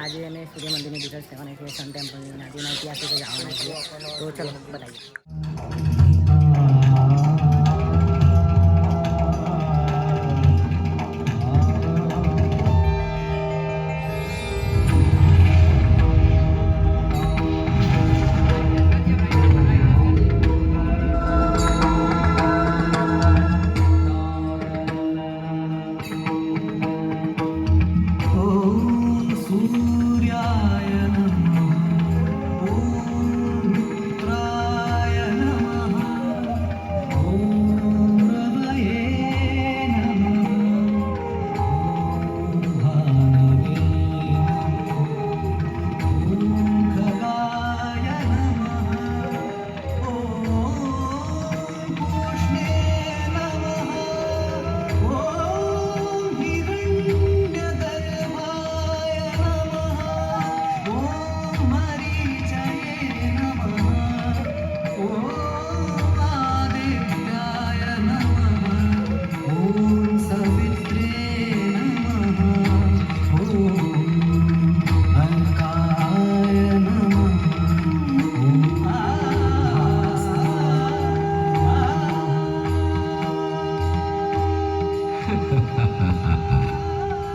આજે અમે સૂર્ય મંદિરની ડિટેલ્સ કહેવાના છે, સન ટેમ્પલની આજના ઇતિહાસ વિશે જાણવાના છીએ. તો ચલો બતાવીએ.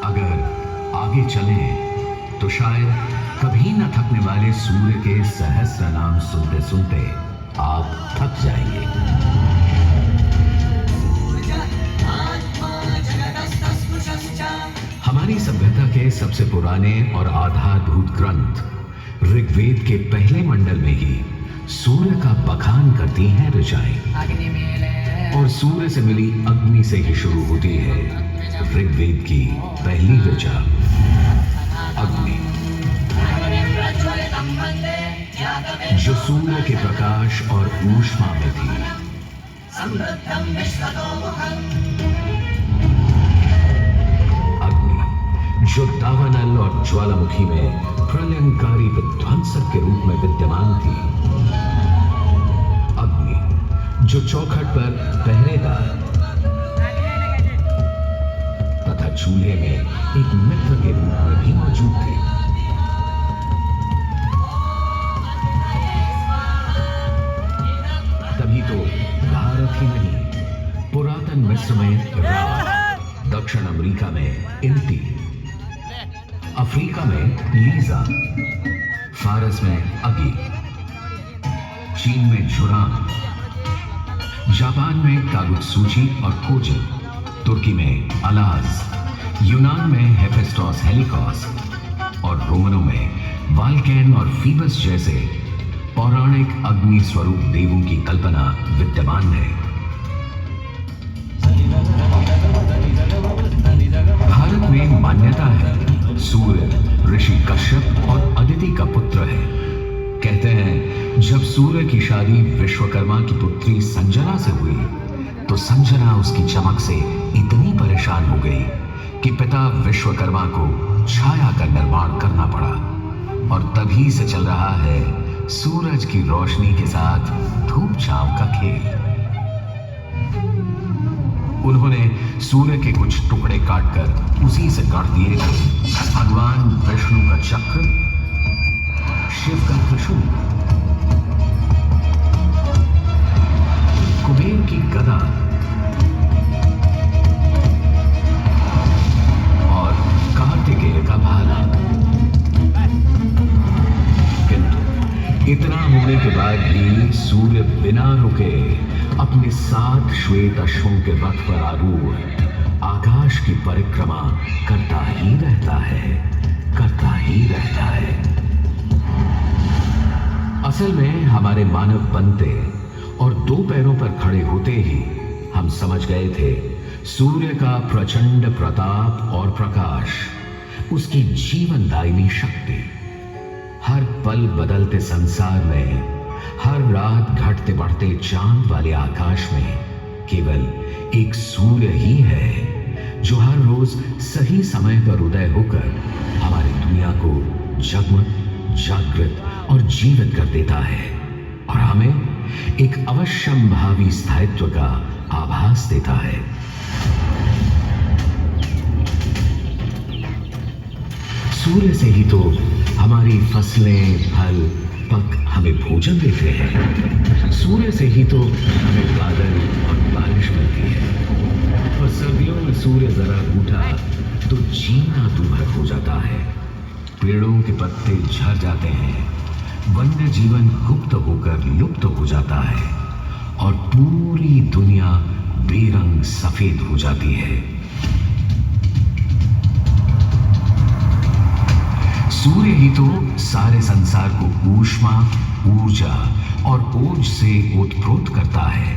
अगर आगे चलें तो शायद कभी न थकने वाले सूर्य के सहस्र नाम सुनते सुनते आप थक जाएंगे. हमारी सभ्यता के सबसे पुराने और आधारभूत ग्रंथ ऋग्वेद के पहले मंडल में ही सूर्य का बखान करती हैं ऋचाएं. और सूर्य से मिली अग्नि से ही शुरू होती है ऋग्वेद की पहली ऋचा अग्नि, जो सूर्य के प्रकाश और ऊष्मा में थी. अग्नि जो दावानल और ज्वालामुखी में प्रलयंकारी विध्वंसक के रूप में विद्यमान थी. अग्नि जो चौखट पर पहरेदार तथा चूल्हे में एक मित्र के रूप में भी मौजूद थी. तभी तो भारत ही नहीं, पुरातन मिस्र में रा, दक्षिण अमेरिका में इंती, अफ्रीका में लीजा, फारस में अगी, चीन में झुरान, जापान में कागुत्सुची और कोजी, तुर्की में अलाज, यूनान में हेफेस्टोस हेलिकोस और रोमनों में वाल्केन और फीबस जैसे पौराणिक अग्नि स्वरूप देवों की कल्पना विद्यमान है. भारत में मान्यता है सूर्य ऋषि कश्यप और अदिति का पुत्र है. कहते हैं जब सूर्य की शादी विश्वकर्मा की पुत्री संजना से हुई तो संजना उसकी चमक से इतनी परेशान हो गई कि पिता विश्वकर्मा को छाया का निर्माण करना पड़ा. और तभी से चल रहा है सूरज की रोशनी के साथ धूप छांव का खेल. उन्होंने सूर्य के कुछ टुकड़े काटकर उसी से काट दिए थे भगवान विष्णु का चक्र, शिव का त्रिशूल, कुबेर की गदा और कार्तिकेय का भाला. किंतु इतना होने के बाद भी सूर्य बिना रुके अपने 7 श्वेत अश्वों के रथ पर आरूढ़ आकाश की परिक्रमा करता ही रहता है, करता ही रहता है. असल में हमारे मानव बनते और 2 पैरों पर खड़े होते ही हम समझ गए थे सूर्य का प्रचंड प्रताप और प्रकाश, उसकी जीवनदायिनी शक्ति. हर पल बदलते संसार में, हर रात घटते बढ़ते चांद वाले आकाश में केवल एक सूर्य ही है जो हर रोज सही समय पर उदय होकर हमारी दुनिया को जगमग, जागृत और जीवित कर देता है और हमें एक अवश्यंभावी स्थायित्व का आभास देता है. सूर्य से ही तो हमारी फसलें, फल, पक हमें भोजन देते हैं। सूर्य से ही तो हमें बादल और बारिश मिलती है। और सर्दियों में सूर्य जरा उठा तो जीना दूभर हो जाता है। पेड़ों के पत्ते झड़ जाते हैं, वन्य जीवन गुप्त होकर लुप्त हो जाता है और पूरी दुनिया बेरंग सफेद हो जाती है। सूर्य ही तो सारे संसार को ऊष्मा, ऊर्जा और ओज से ओतप्रोत करता है।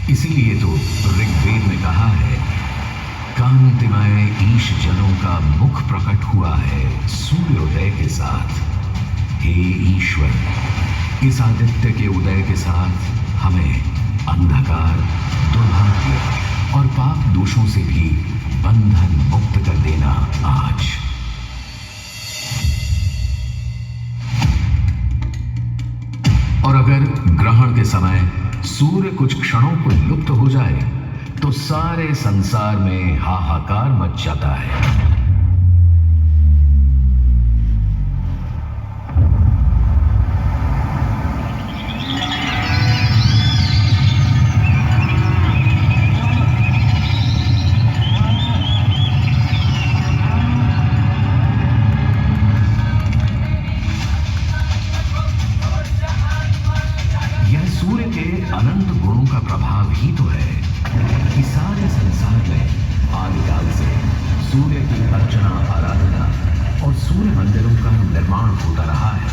इसीलिए तो ऋग्वेद में कहा है, कांतिमय ईश जनों का मुख प्रकट हुआ है सूर्योदय के साथ। हे ईश्वर, इस आदित्य के उदय के साथ हमें अंधकार, दुर्भाग्य और पाप दोषों से भी बंधन मुक्त कर देना आज। और अगर ग्रहण के समय सूर्य कुछ क्षणों को लुप्त हो जाए तो सारे संसार में हाहाकार मच जाता है। अनंत गुणों का प्रभाव ही तो है कि सारे संसार में आदिकाल से सूर्य की अर्चना, आराधना और सूर्य मंदिरों का निर्माण होता रहा है।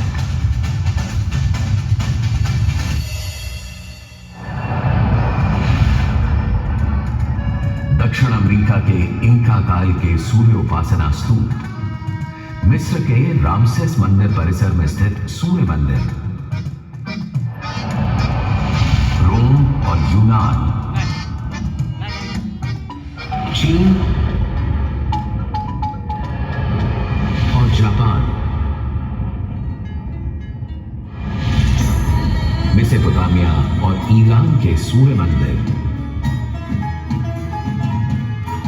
दक्षिण अमेरिका के इंका काल के सूर्य उपासना स्तूप, मिस्र के रामसेस मंदिर परिसर में स्थित सूर्य मंदिर, और यूनान, चीन और जापान, मेसोपोटामिया और ईरान के सूर्य मंदिर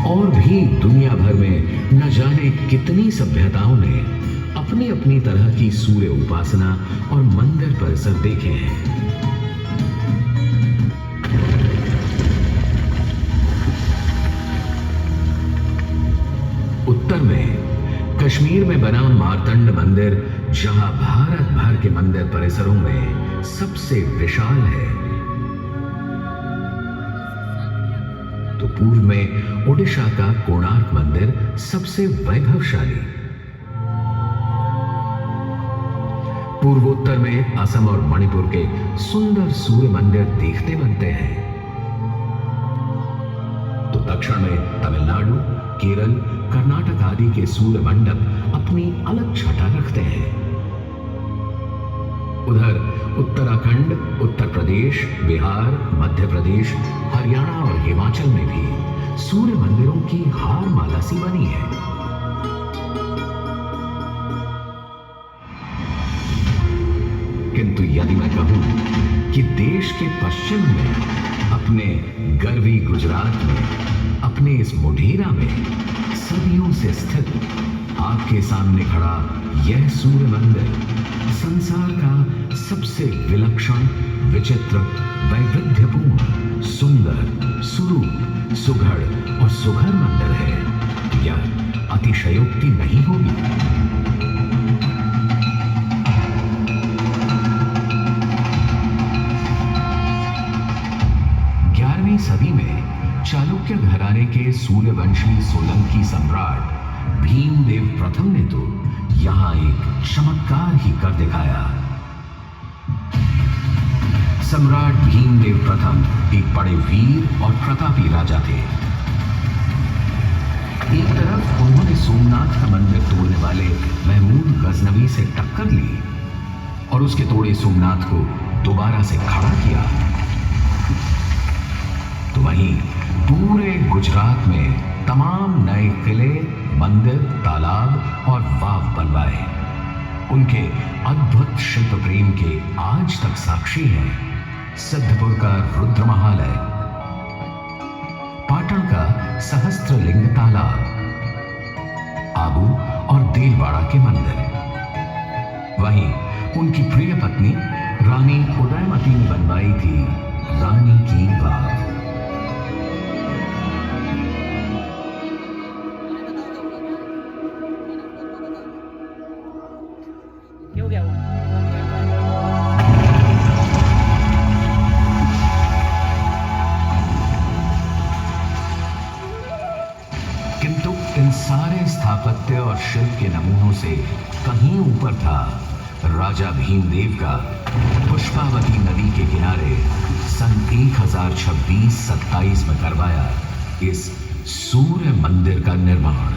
और भी दुनिया भर में न जाने कितनी सभ्यताओं ने अपनी अपनी तरह की सूर्य उपासना और मंदिर परिसर देखे हैं। उत्तर में कश्मीर में बना मार्तंड मंदिर, जहां भारत भर के मंदिर परिसरों में सबसे विशाल है, तो पूर्व में ओडिशा का कोणार्क मंदिर सबसे वैभवशाली। पूर्वोत्तर में असम और मणिपुर के सुंदर सूर्य मंदिर देखते बनते हैं, तो दक्षिण में तमिलनाडु, केरल, कर्नाटक आदि के सूर्य मंडप अपनी अलग छटा रखते हैं। उधर उत्तराखंड, उत्तर प्रदेश, बिहार, मध्य प्रदेश, हरियाणा और हिमाचल में भी सूर्य मंदिरों की हार माला सी बनी है। किंतु यदि मैं कहूं कि देश के पश्चिम में, अपने गर्वी गुजरात में, अपने इस मोढेरा में सदियों से स्थित आपके सामने खड़ा यह सूर्य मंदिर संसार का सबसे विलक्षण, विचित्र, वैविध्यपूर्ण, सुंदर, सुरूप, सुघड़ और सुघर मंदिर है, यह अतिशयोक्ति नहीं होगी। 11वीं सदी में चालुक्य घराने के सूर्यवंशी सोलंकी सम्राट भीमदेव प्रथम ने तो यहां एक चमत्कार ही कर दिखाया। सम्राट भीमदेव प्रथम एक बड़े वीर और प्रतापी राजा थे। एक तरफ उन्होंने सोमनाथ का मंदिर तोड़ने वाले महमूद गजनवी से टक्कर ली और उसके तोड़े सोमनाथ को दोबारा से खड़ा किया, तो वहीं पूरे गुजरात में तमाम नए किले, मंदिर, तालाब और वाव बनवाए। उनके अद्भुत शिल्प प्रेम के आज तक साक्षी हैं सिद्धपुर का रुद्र महालय, पाटन का सहस्त्रलिंग तालाब, आबू और देलवाड़ा के मंदिर। वहीं उनकी प्रिय पत्नी रानी उदयमती ने बनवाई थी रानी की बाग। क्यों गया वो? किंतु इन सारे स्थापत्य और शिल्प के नमूनों से कहीं ऊपर था राजा भीमदेव का पुष्पावती नदी के किनारे सन 1026-27 में करवाया इस सूर्य मंदिर का निर्माण।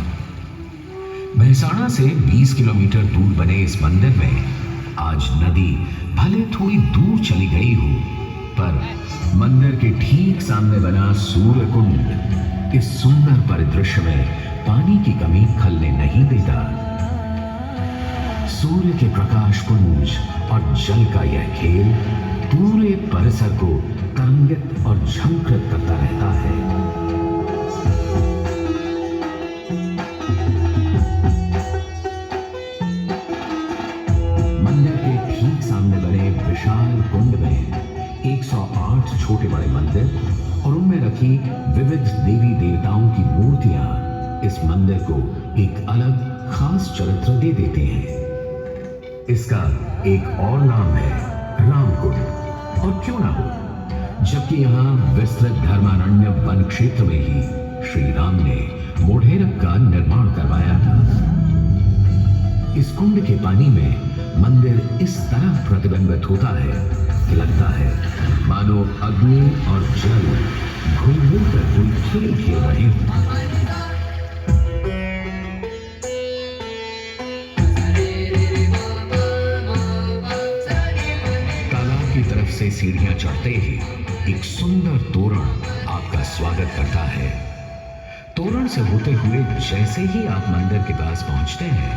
मेहसाणा से 20 किलोमीटर दूर बने इस मंदिर में आज नदी भले थोड़ी दूर चली गई हो, पर मंदिर के ठीक सामने बना सूर्य कुंड इस सुंदर परिदृश्य में पानी की कमी खलने नहीं देता। सूर्य के प्रकाश पुंज और जल का यह खेल पूरे परिसर को तरंगित और झंकृत करता रहता है। मंदिर के ठीक सामने बने विशाल कुंड में 108 छोटे बड़े मंदिर और उनमें रखी विविध देवी देवताओं की मूर्तियां इस मंदिर को एक अलग खास चरित्र दे देते हैं। इसका एक और नाम है रामकुंड। और क्यों ना हो, जबकि यहां विस्तृत धर्मारण्य वन क्षेत्र में ही श्री राम ने मोढेरक का निर्माण करवाया था। इस कुंड के पानी में मंदिर इस तरह प्रतिबिंबित होता है कि लगता है मानो अग्नि और जल घूम कर कोई खेल खेल रहे हैं। से सीढ़ियां चढ़ते ही एक सुंदर तोरण आपका स्वागत करता है। तोरण से होते हुए जैसे ही आप मंदिर के पास पहुंचते हैं,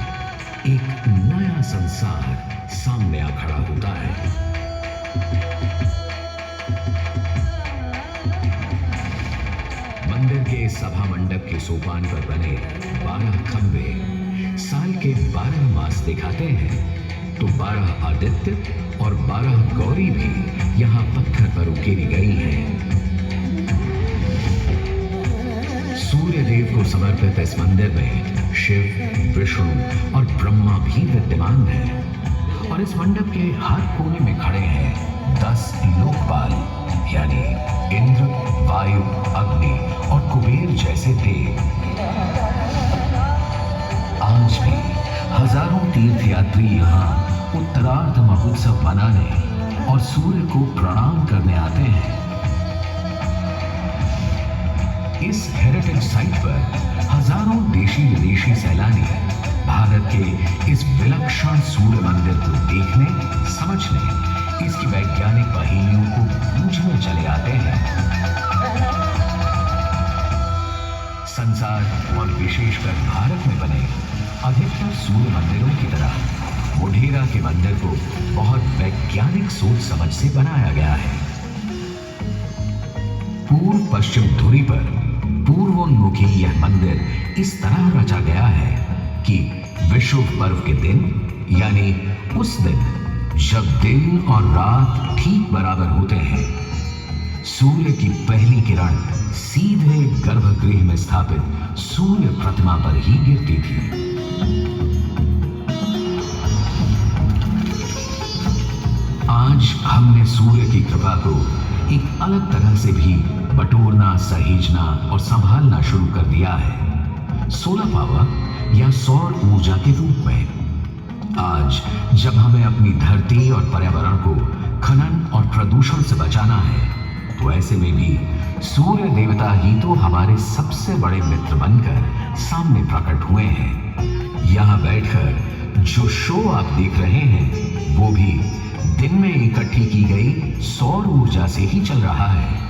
एक नया संसार सामने आ खड़ा होता है। मंदिर के सभा मंडप के सोपान पर बने 12 खंबे साल के 12 मास दिखाते हैं, तो 12 आदित्य और 12 गौरी भी यहाँ पत्थर पर उकेरी गई हैं। सूर्य देव को समर्पित इस मंदिर में शिव, विष्णु और ब्रह्मा भी विद्यमान हैं। और इस मंडप के हर कोने में खड़े हैं 10 लोकपाल, यानी इंद्र, वायु, अग्नि और कुबेर जैसे देव। आज भी हजारों तीर्थयात्री यहाँ उत्तरार्ध महोत्सव मनाने और सूर्य को प्रणाम करने आते हैं। इस हेरिटेज साइट पर हजारों देशी विदेशी सैलानी भारत के इस विलक्षण सूर्य मंदिर को देखने, समझने, इसकी वैज्ञानिक पहेलियों को बूझने चले आते हैं। संसार और विशेषकर भारत में बने अधिकतर सूर्य मंदिरों की तरह मोढेरा के मंदिर को बहुत वैज्ञानिक सोच समझ से बनाया गया है। पूर्व पश्चिम धुरी पर पूर्वोन्मुखी यह मंदिर इस तरह रचा गया है कि विषुव पर्व के दिन, यानी उस दिन जब दिन और रात ठीक बराबर होते हैं, सूर्य की पहली किरण सीधे गर्भगृह में स्थापित सूर्य प्रतिमा पर ही गिरती थी। आज हमने सूर्य की कृपा को एक अलग तरह से भी बटोरना, सहेजना और संभालना शुरू कर दिया है, सोलर पावर या सौर ऊर्जा के रूप में। आज जब हमें अपनी धरती और पर्यावरण को खनन और प्रदूषण से बचाना है, तो ऐसे में भी सूर्य देवता ही तो हमारे सबसे बड़े मित्र बनकर सामने प्रकट हुए हैं। यहाँ बैठकर जो शो आप देख रहे हैं, वो भी दिन में इकट्ठी की गई सौर ऊर्जा से ही चल रहा है।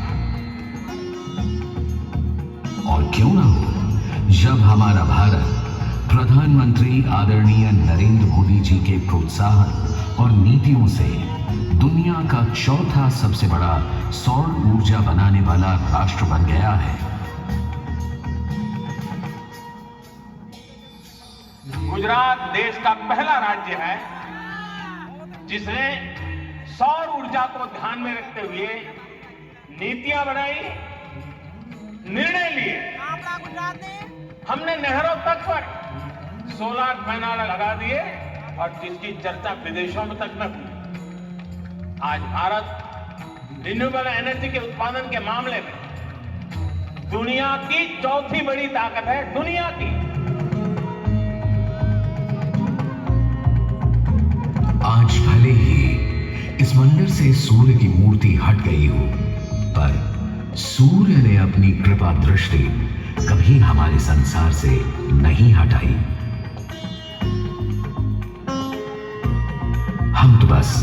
और क्यों ना हो, जब हमारा भारत प्रधानमंत्री आदरणीय नरेंद्र मोदी जी के प्रोत्साहन और नीतियों से दुनिया का चौथा सबसे बड़ा सौर ऊर्जा बनाने वाला राष्ट्र बन गया है। गुजरात देश का पहला राज्य है जिसने सौर ऊर्जा को ध्यान में रखते हुए नीतियां बनाई, निर्णय लिए। हमने नहरों तक पर सोलर पैनल लगा दिए और जिसकी चर्चा विदेशों में तक में हुई। आज भारत रिन्यूएबल एनर्जी के उत्पादन के मामले में दुनिया की चौथी बड़ी ताकत है, दुनिया की। आज भले ही इस मंदिर से सूर्य की मूर्ति हट गई हो, पर सूर्य ने अपनी कृपा दृष्टि कभी हमारे संसार से नहीं हटाई। हम तो बस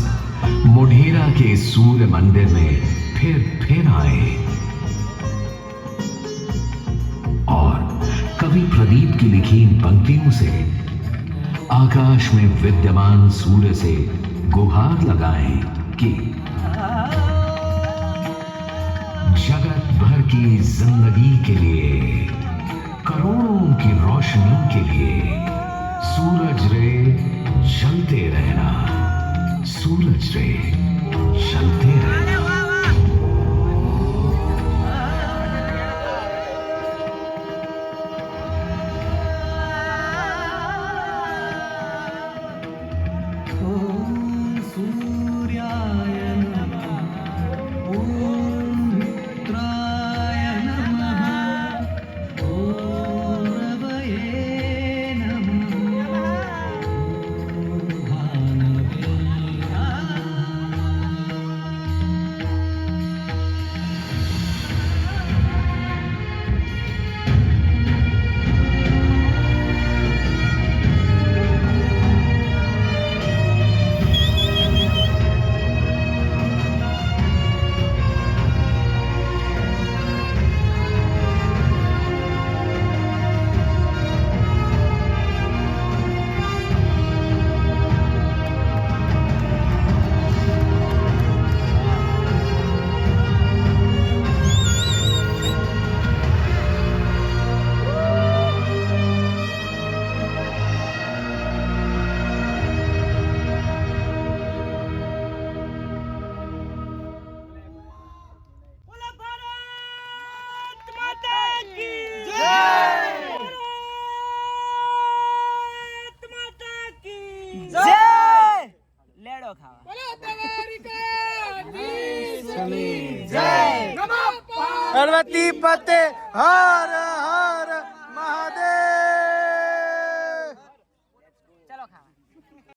मोढेरा के सूर्य मंदिर में फिर आए और कवि प्रदीप की लिखी इन पंक्तियों से आकाश में विद्यमान सूर्य से गुहार लगाएं कि जगत भर की जिंदगी के लिए, करोड़ों की रोशनी के लिए सूरज रे जलते रहना, सूरज रे जलते रहना। पार्वती पते हर हर महादेव। चलो खावा।